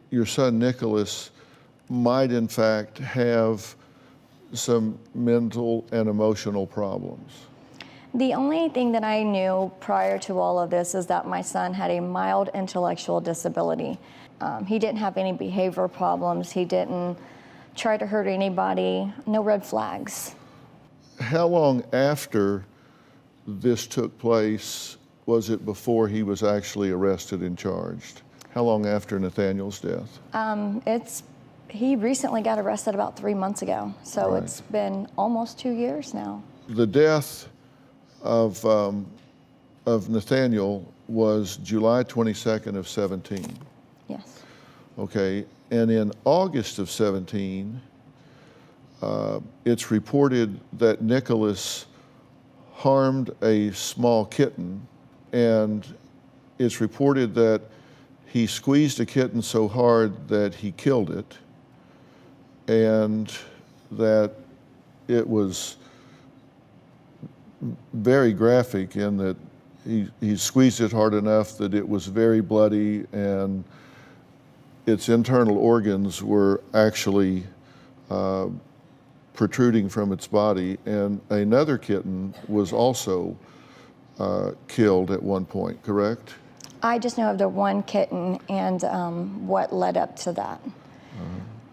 Your son Nicholas might in fact have some mental and emotional problems. The only thing that I knew prior to all of this is that my son had a mild intellectual disability. He didn't have any behavior problems. He didn't try to hurt anybody, no red flags. How long after this took place was it before he was actually arrested and charged? How long after Nathaniel's death? He recently got arrested about 3 months ago, so Right. It's been almost 2 years now. The death of Nathaniel was July 22nd of 17. Yes. Okay, and in August of 17, it's reported that Nicholas harmed a small kitten, and it's reported that he squeezed a kitten so hard that he killed it, and that it was very graphic in that he squeezed it hard enough that it was very bloody and its internal organs were actually protruding from its body, and another kitten was also killed at one point, correct? I just know of the one kitten and what led up to that.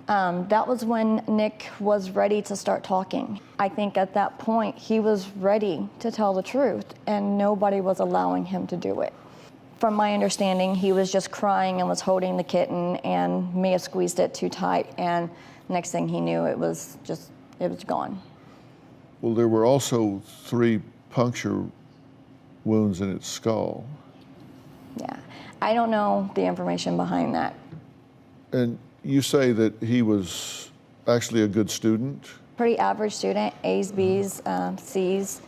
That was when Nick was ready to start talking. I think at that point he was ready to tell the truth, and nobody was allowing him to do it. From my understanding, he was just crying and was holding the kitten and may have squeezed it too tight, and next thing he knew, it was gone. Well, there were also 3 puncture wounds in its skull. Yeah, I don't know the information behind that. And you say that he was actually a good student? Pretty average student, A's, B's, C's.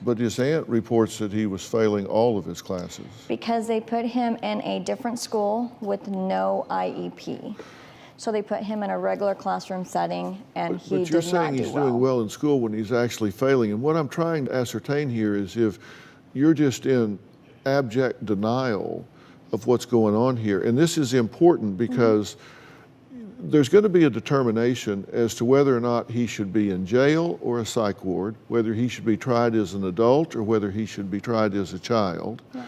But his aunt reports that he was failing all of his classes. Because they put him in a different school with no IEP. So they put him in a regular classroom setting, and he did not do well. But you're saying he's doing well in school when he's actually failing. And what I'm trying to ascertain here is if you're just in abject denial of what's going on here. And this is important because there's going to be a determination as to whether or not he should be in jail or a psych ward, whether he should be tried as an adult or whether he should be tried as a child. Yeah.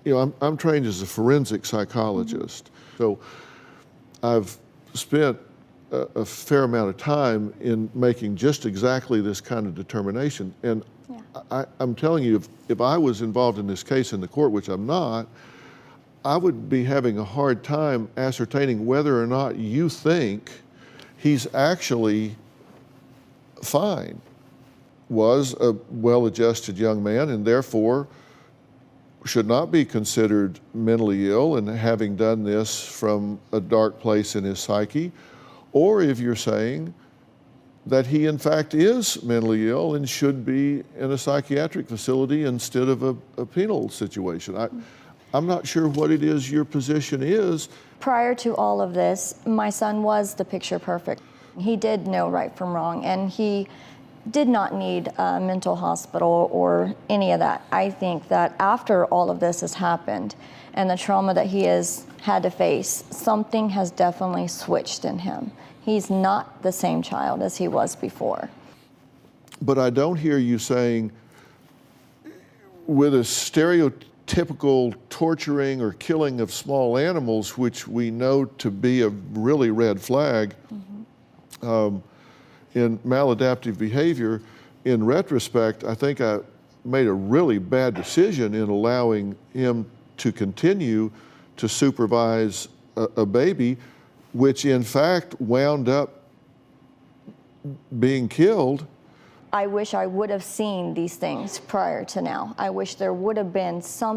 You know, I'm trained as a forensic psychologist, so I've spent a fair amount of time in making just exactly this kind of determination. And I'm telling you, if I was involved in this case in the court, which I'm not, I would be having a hard time ascertaining whether or not you think he's actually fine, was a well-adjusted young man, and therefore should not be considered mentally ill and having done this from a dark place in his psyche, or if you're saying that he in fact is mentally ill and should be in a psychiatric facility instead of a penal situation. I'm not sure what it is your position is. Prior to all of this, my son was the picture perfect. He did know right from wrong, and he did not need a mental hospital or any of that. I think that after all of this has happened and the trauma that he has had to face, something has definitely switched in him. He's not the same child as he was before. But I don't hear you saying, with a stereotypical torturing or killing of small animals, which we know to be a really red flag, in maladaptive behavior, in retrospect, I think I made a really bad decision in allowing him to continue to supervise a baby, which in fact wound up being killed. I wish I would have seen these things prior to now. I wish there would have been some